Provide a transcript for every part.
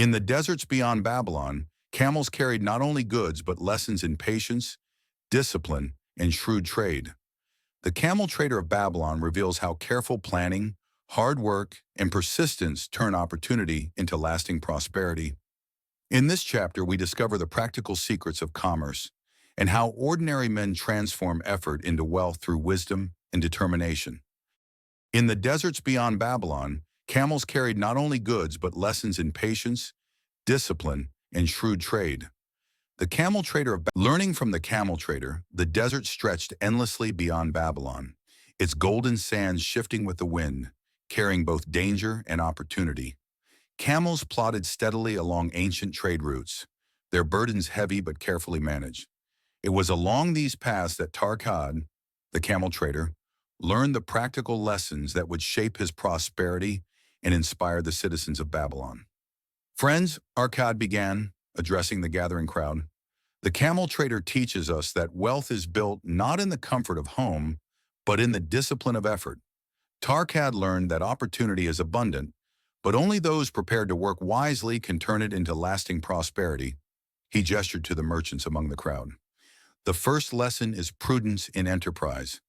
In the deserts beyond Babylon, camels carried not only goods but lessons in patience, discipline, and shrewd trade. The Camel Trader of Babylon reveals how careful planning, hard work, and persistence turn opportunity into lasting prosperity. In this chapter, we discover the practical secrets of commerce and how ordinary men transform effort into wealth through wisdom and determination. In the deserts beyond Babylon, camels carried not only goods but lessons in patience, discipline, and shrewd trade. Learning from the Camel Trader, the desert stretched endlessly beyond Babylon, its golden sands shifting with the wind, carrying both danger and opportunity. Camels plodded steadily along ancient trade routes, their burdens heavy but carefully managed. It was along these paths that Tarkad, the Camel Trader, learned the practical lessons that would shape his prosperity and inspire the citizens of Babylon. "Friends," Arkad began, addressing the gathering crowd, "the Camel Trader teaches us that wealth is built not in the comfort of home, but in the discipline of effort. Tarkad learned that opportunity is abundant, but only those prepared to work wisely can turn it into lasting prosperity." He gestured to the merchants among the crowd. "The first lesson is prudence in enterprise."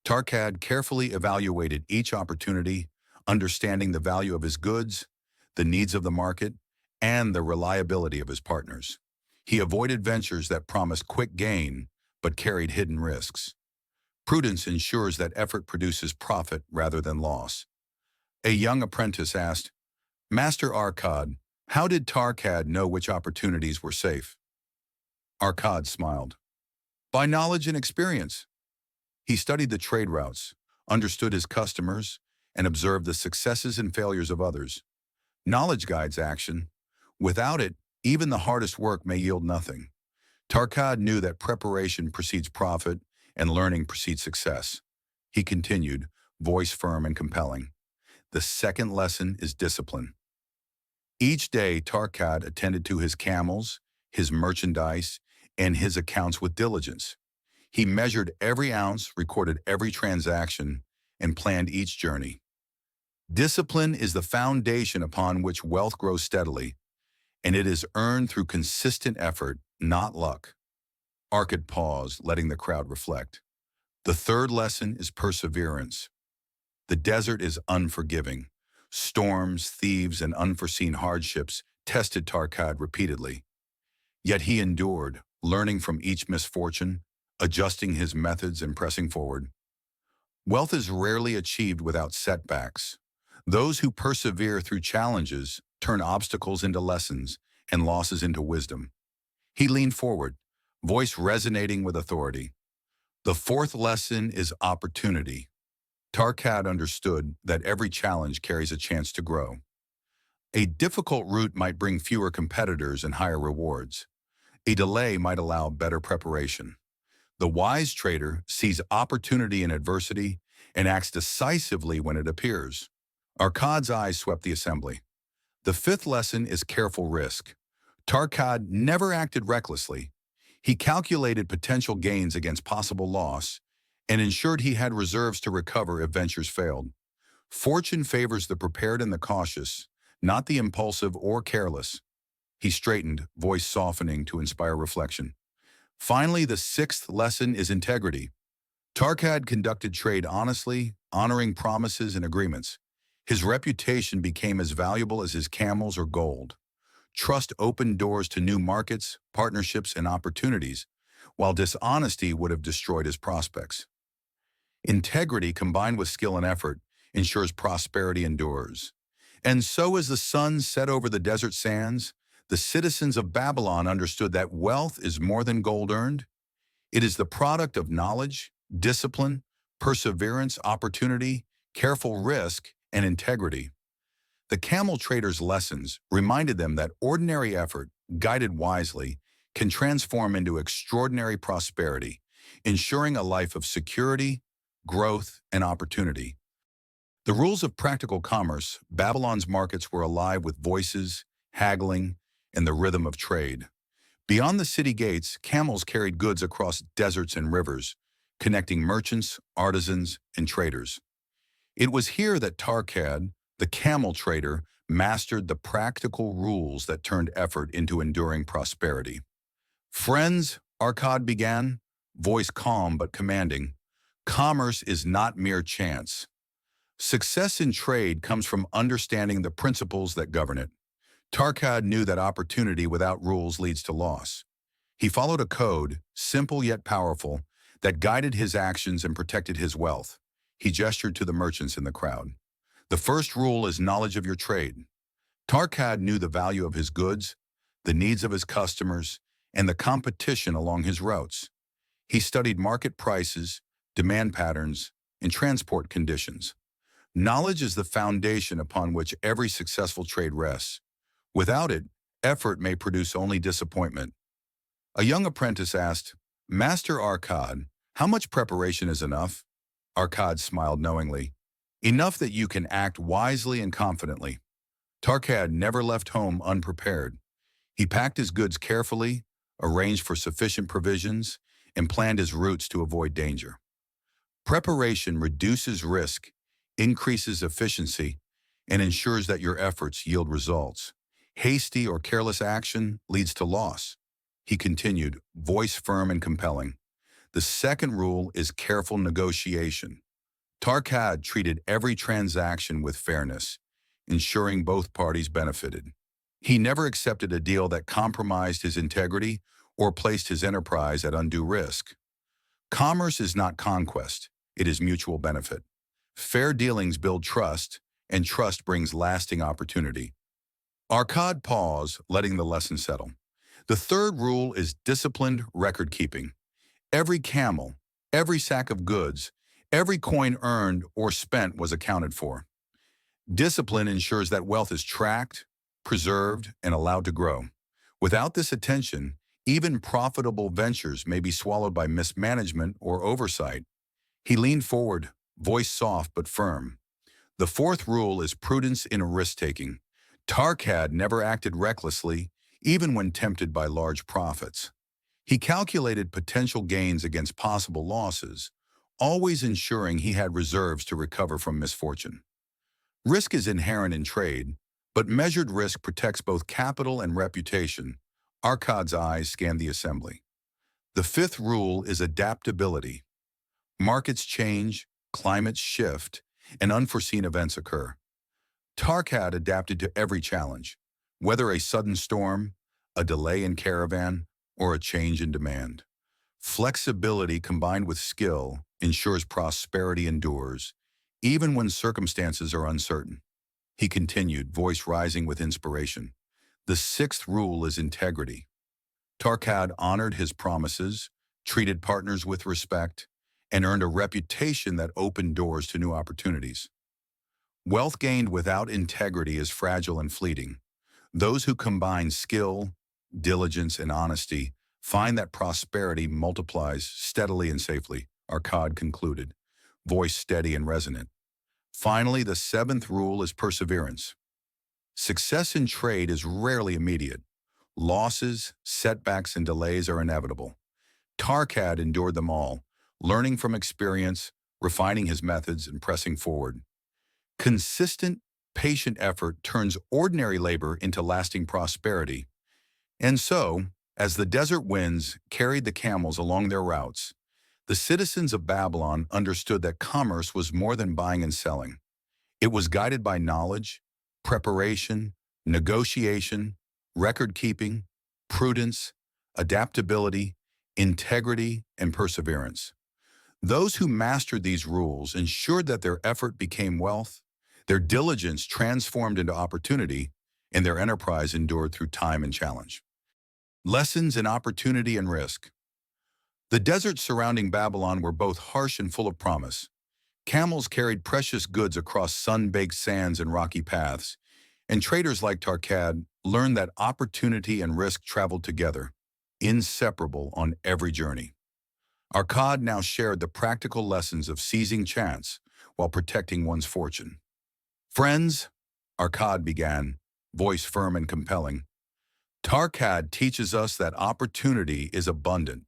Tarkad carefully evaluated each opportunity, understanding the value of his goods, the needs of the market, and the reliability of his partners. He avoided ventures that promised quick gain but carried hidden risks. Prudence ensures that effort produces profit rather than loss. A young apprentice asked, "Master Arkad, how did Tarkad know which opportunities were safe?" Arkad smiled. "By knowledge and experience." He studied the trade routes, understood his customers, and observed the successes and failures of others. Knowledge guides action. Without it, even the hardest work may yield nothing. Tarkad knew that preparation precedes profit and learning precedes success. He continued, voice firm and compelling. "The second lesson is discipline." Each day, Tarkad attended to his camels, his merchandise, and his accounts with diligence. He measured every ounce, recorded every transaction, and planned each journey. Discipline is the foundation upon which wealth grows steadily, and it is earned through consistent effort, not luck. Arkad paused, letting the crowd reflect. "The third lesson is perseverance." The desert is unforgiving. Storms, thieves, and unforeseen hardships tested Tarkad repeatedly. Yet he endured, learning from each misfortune, adjusting his methods and pressing forward. Wealth is rarely achieved without setbacks. Those who persevere through challenges turn obstacles into lessons and losses into wisdom. He leaned forward, voice resonating with authority. "The fourth lesson is opportunity." Tarkad understood that every challenge carries a chance to grow. A difficult route might bring fewer competitors and higher rewards. A delay might allow better preparation. The wise trader sees opportunity in adversity and acts decisively when it appears. Arkad's eyes swept the assembly. "The fifth lesson is careful risk." Tarkad never acted recklessly. He calculated potential gains against possible loss and ensured he had reserves to recover if ventures failed. Fortune favors the prepared and the cautious, not the impulsive or careless. He straightened, voice softening to inspire reflection. Finally, the sixth lesson is integrity. Tarkad conducted trade honestly, honoring promises and agreements. His reputation became as valuable as his camels or gold. Trust opened doors to new markets, partnerships, and opportunities, while dishonesty would have destroyed his prospects. Integrity combined with skill and effort ensures prosperity endures. And so as the sun set over the desert sands, the citizens of Babylon understood that wealth is more than gold earned. It is the product of knowledge, discipline, perseverance, opportunity, careful risk, and integrity. The Camel Trader's lessons reminded them that ordinary effort, guided wisely, can transform into extraordinary prosperity, ensuring a life of security, growth, and opportunity. The rules of practical commerce, Babylon's markets were alive with voices, haggling, and the rhythm of trade. Beyond the city gates, camels carried goods across deserts and rivers, connecting merchants, artisans, and traders. It was here that Tarkad, the Camel Trader, mastered the practical rules that turned effort into enduring prosperity. "Friends," Arcad began, voice calm but commanding, "commerce is not mere chance. Success in trade comes from understanding the principles that govern it." Tarkad knew that opportunity without rules leads to loss. He followed a code, simple yet powerful, that guided his actions and protected his wealth. He gestured to the merchants in the crowd. "The first rule is knowledge of your trade." Tarkad knew the value of his goods, the needs of his customers, and the competition along his routes. He studied market prices, demand patterns, and transport conditions. Knowledge is the foundation upon which every successful trade rests. Without it, effort may produce only disappointment. A young apprentice asked, "Master Arcad, how much preparation is enough?" Arcad smiled knowingly. "Enough that you can act wisely and confidently." Tarkad never left home unprepared. He packed his goods carefully, arranged for sufficient provisions, and planned his routes to avoid danger. Preparation reduces risk, increases efficiency, and ensures that your efforts yield results. Hasty or careless action leads to loss. He continued, voice firm and compelling. "The second rule is careful negotiation." Tarkad treated every transaction with fairness, ensuring both parties benefited. He never accepted a deal that compromised his integrity or placed his enterprise at undue risk. Commerce is not conquest, it is mutual benefit. Fair dealings build trust, and trust brings lasting opportunity. Arcad paused, letting the lesson settle. The third rule is disciplined record keeping. Every camel, every sack of goods, every coin earned or spent was accounted for. Discipline ensures that wealth is tracked, preserved, and allowed to grow. Without this attention, even profitable ventures may be swallowed by mismanagement or oversight. He leaned forward, voice soft but firm. "The fourth rule is prudence in risk-taking." Tarkad never acted recklessly, even when tempted by large profits. He calculated potential gains against possible losses, always ensuring he had reserves to recover from misfortune. Risk is inherent in trade, but measured risk protects both capital and reputation. Arcad's eyes scanned the assembly. The fifth rule is adaptability. Markets change, climates shift, and unforeseen events occur. Tarkad adapted to every challenge, whether a sudden storm, a delay in caravan, or a change in demand. Flexibility combined with skill ensures prosperity endures, even when circumstances are uncertain. He continued, voice rising with inspiration. "The sixth rule is integrity." Tarkad honored his promises, treated partners with respect, and earned a reputation that opened doors to new opportunities. Wealth gained without integrity is fragile and fleeting. Those who combine skill, diligence, and honesty find that prosperity multiplies steadily and safely, Arcad concluded, voice steady and resonant. Finally, the seventh rule is perseverance. Success in trade is rarely immediate. Losses, setbacks, and delays are inevitable. Tarkad endured them all, learning from experience, refining his methods, and pressing forward. Consistent, patient effort turns ordinary labor into lasting prosperity. And so, as the desert winds carried the camels along their routes, the citizens of Babylon understood that commerce was more than buying and selling. It was guided by knowledge, preparation, negotiation, record-keeping, prudence, adaptability, integrity, and perseverance. Those who mastered these rules ensured that their effort became wealth, their diligence transformed into opportunity, and their enterprise endured through time and challenge. Lessons in opportunity and risk. The deserts surrounding Babylon were both harsh and full of promise. Camels carried precious goods across sun-baked sands and rocky paths, and traders like Tarkad learned that opportunity and risk traveled together, inseparable on every journey. Arcad now shared the practical lessons of seizing chance while protecting one's fortune. "Friends," Arcad began, voice firm and compelling, "Tarkad teaches us that opportunity is abundant,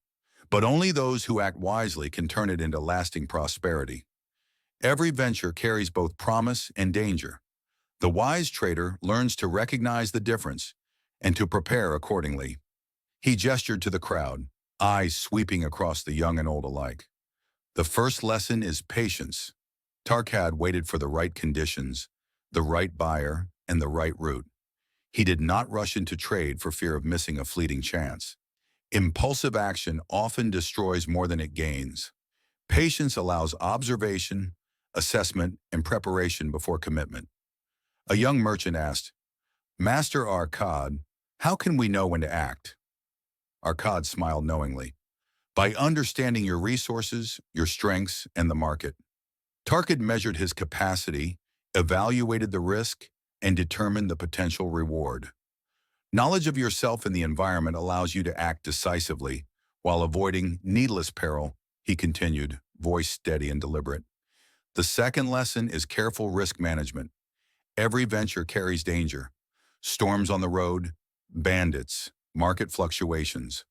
but only those who act wisely can turn it into lasting prosperity. Every venture carries both promise and danger. The wise trader learns to recognize the difference and to prepare accordingly. He gestured to the crowd, eyes sweeping across the young and old alike. The first lesson is patience. Tarkad waited for the right conditions, the right buyer, and the right route. He did not rush into trade for fear of missing a fleeting chance. Impulsive action often destroys more than it gains. Patience allows observation, assessment, and preparation before commitment. A young merchant asked, "Master Arkad, how can we know when to act?" Arkad smiled knowingly. "By understanding your resources, your strengths, and the market." Tarkad measured his capacity, evaluated the risk, and determined the potential reward. Knowledge of yourself and the environment allows you to act decisively while avoiding needless peril, he continued, voice steady and deliberate. The second lesson is careful risk management. Every venture carries danger. Storms on the road, bandits, market fluctuations.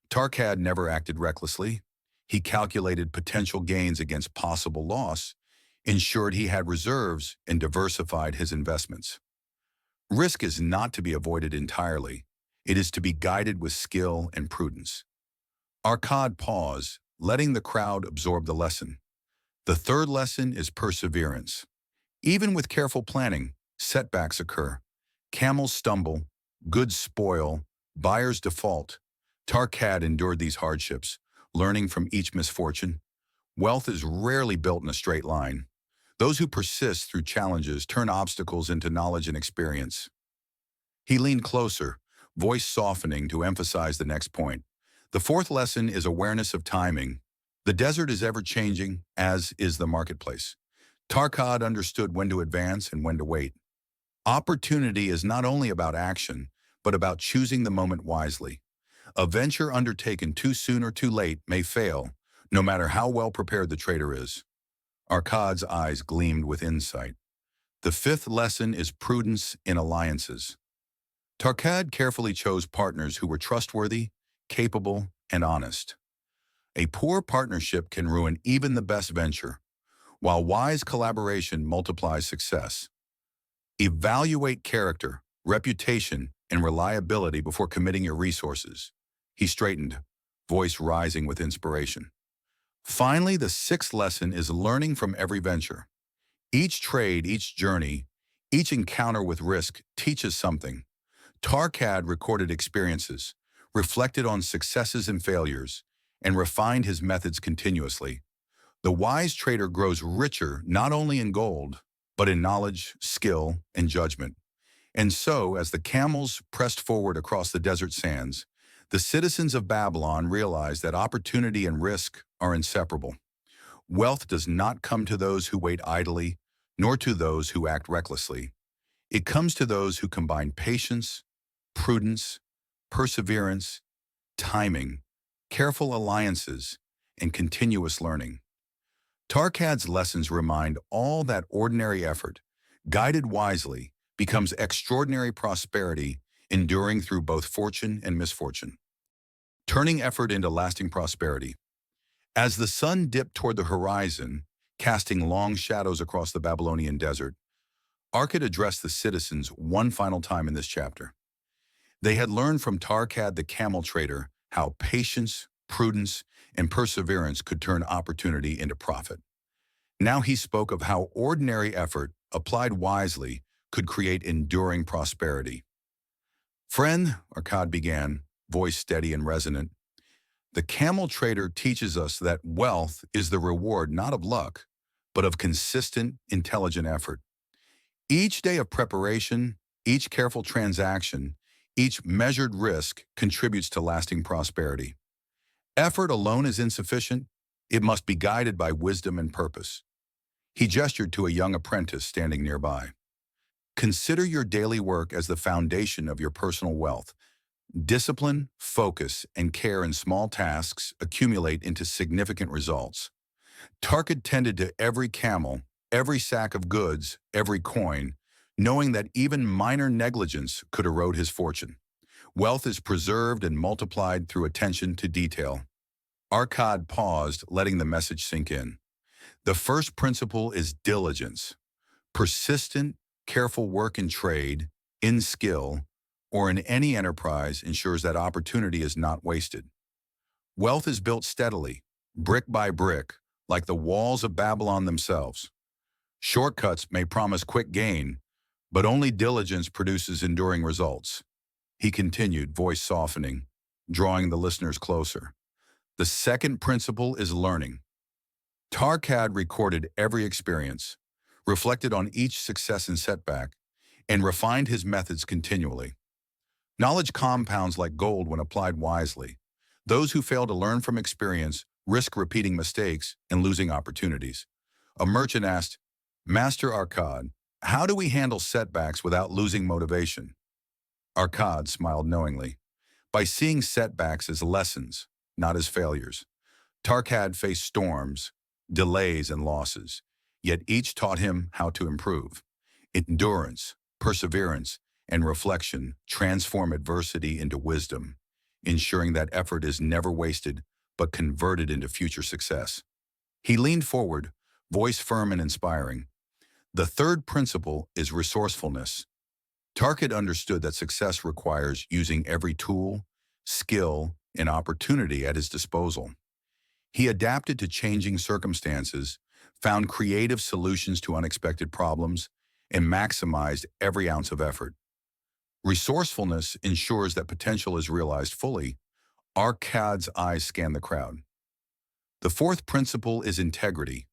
Tarkad never acted recklessly. He calculated potential gains against possible loss, ensured he had reserves, and diversified his investments. Risk is not to be avoided entirely. It is to be guided with skill and prudence. Arkad paused, letting the crowd absorb the lesson. The third lesson is perseverance. Even with careful planning, setbacks occur. Camels stumble, goods spoil, buyers default. Tarkad endured these hardships, learning from each misfortune. Wealth is rarely built in a straight line. Those who persist through challenges turn obstacles into knowledge and experience. He leaned closer, voice softening to emphasize the next point. The fourth lesson is awareness of timing. The desert is ever-changing, as is the marketplace. Tarkad understood when to advance and when to wait. Opportunity is not only about action, but about choosing the moment wisely. A venture undertaken too soon or too late may fail, no matter how well prepared the trader is. Arkad's eyes gleamed with insight. The fifth lesson is prudence in alliances. Tarkad carefully chose partners who were trustworthy, capable, and honest. A poor partnership can ruin even the best venture, while wise collaboration multiplies success. Evaluate character, reputation, and reliability before committing your resources. He straightened, voice rising with inspiration. Finally, the sixth lesson is learning from every venture. Each trade, each journey, each encounter with risk teaches something. Tarkad recorded experiences, reflected on successes and failures, and refined his methods continuously. The wise trader grows richer not only in gold, but in knowledge, skill, and judgment. And so, as the camels pressed forward across the desert sands, the citizens of Babylon realized that opportunity and risk are inseparable. Wealth does not come to those who wait idly, nor to those who act recklessly. It comes to those who combine patience, prudence, perseverance, timing, careful alliances, and continuous learning. Tarkad's lessons remind all that ordinary effort, guided wisely, becomes extraordinary prosperity, enduring through both fortune and misfortune. Turning effort into lasting prosperity. As the sun dipped toward the horizon, casting long shadows across the Babylonian desert, Arkad addressed the citizens one final time in this chapter. They had learned from Tarkad the Camel Trader how patience, prudence, and perseverance could turn opportunity into profit. Now he spoke of how ordinary effort, applied wisely, could create enduring prosperity. "Friend," Arkad began, voice steady and resonant, "the Camel Trader teaches us that wealth is the reward not of luck, but of consistent, intelligent effort. Each day of preparation, each careful transaction, each measured risk contributes to lasting prosperity. Effort alone is insufficient. It must be guided by wisdom and purpose." He gestured to a young apprentice standing nearby. "Consider your daily work as the foundation of your personal wealth. Discipline, focus, and care in small tasks accumulate into significant results." Tarkad tended to every camel, every sack of goods, every coin, knowing that even minor negligence could erode his fortune. Wealth is preserved and multiplied through attention to detail. Arkad paused, letting the message sink in. The first principle is diligence. Persistent, Careful work in trade, in skill, or in any enterprise ensures that opportunity is not wasted. Wealth is built steadily, brick by brick, like the walls of Babylon themselves. Shortcuts may promise quick gain, but only diligence produces enduring results. He continued, voice softening, drawing the listeners closer. The second principle is learning. Tarkad recorded every experience, reflected on each success and setback, and refined his methods continually. Knowledge compounds like gold when applied wisely. Those who fail to learn from experience risk repeating mistakes and losing opportunities. A merchant asked, Master Arkad, how do we handle setbacks without losing motivation? Arkad smiled knowingly. By seeing setbacks as lessons, not as failures. Tarkad faced storms, delays, and losses, yet each taught him how to improve. Endurance, perseverance, and reflection transform adversity into wisdom, ensuring that effort is never wasted but converted into future success. He leaned forward, voice firm and inspiring. The third principle is resourcefulness. Tarkad understood that success requires using every tool, skill, and opportunity at his disposal. He adapted to changing circumstances, found creative solutions to unexpected problems, and maximized every ounce of effort. Resourcefulness ensures that potential is realized fully. Arkad's eyes scan the crowd. The fourth principle is integrity.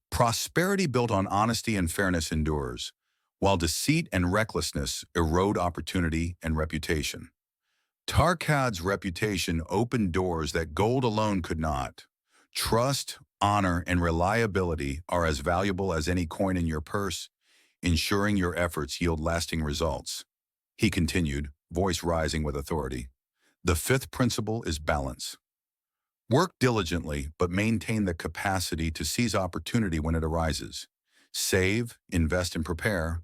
Prosperity built on honesty and fairness endures, while deceit and recklessness erode opportunity and reputation. Tarkad's reputation opened doors that gold alone could not. Trust, honor, and reliability are as valuable as any coin in your purse, ensuring your efforts yield lasting results. He continued, voice rising with authority. The fifth principle is balance. Work diligently, but maintain the capacity to seize opportunity when it arises. Save, invest, and prepare,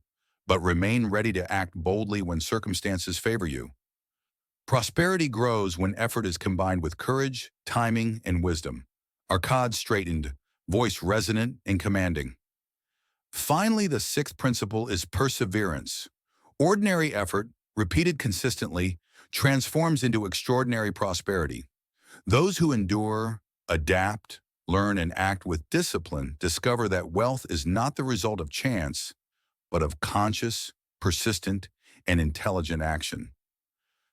but remain ready to act boldly when circumstances favor you. Prosperity grows when effort is combined with courage, timing, and wisdom. Arkad straightened, voice resonant and commanding. Finally, the sixth principle is perseverance. Ordinary effort, repeated consistently, transforms into extraordinary prosperity. Those who endure, adapt, learn, and act with discipline discover that wealth is not the result of chance, but of conscious, persistent, and intelligent action.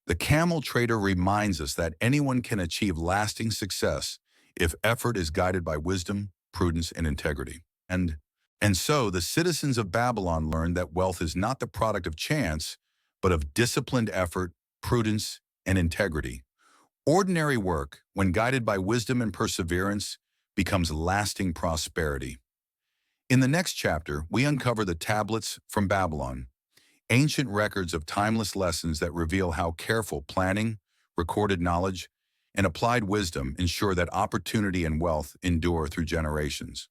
The Camel Trader reminds us that anyone can achieve lasting success if effort is guided by wisdom, prudence, and integrity. And so the citizens of Babylon learned that wealth is not the product of chance, but of disciplined effort, prudence, and integrity. Ordinary work, when guided by wisdom and perseverance, becomes lasting prosperity. In the next chapter, we uncover the tablets from Babylon, ancient records of timeless lessons that reveal how careful planning, recorded knowledge, and applied wisdom ensure that opportunity and wealth endure through generations.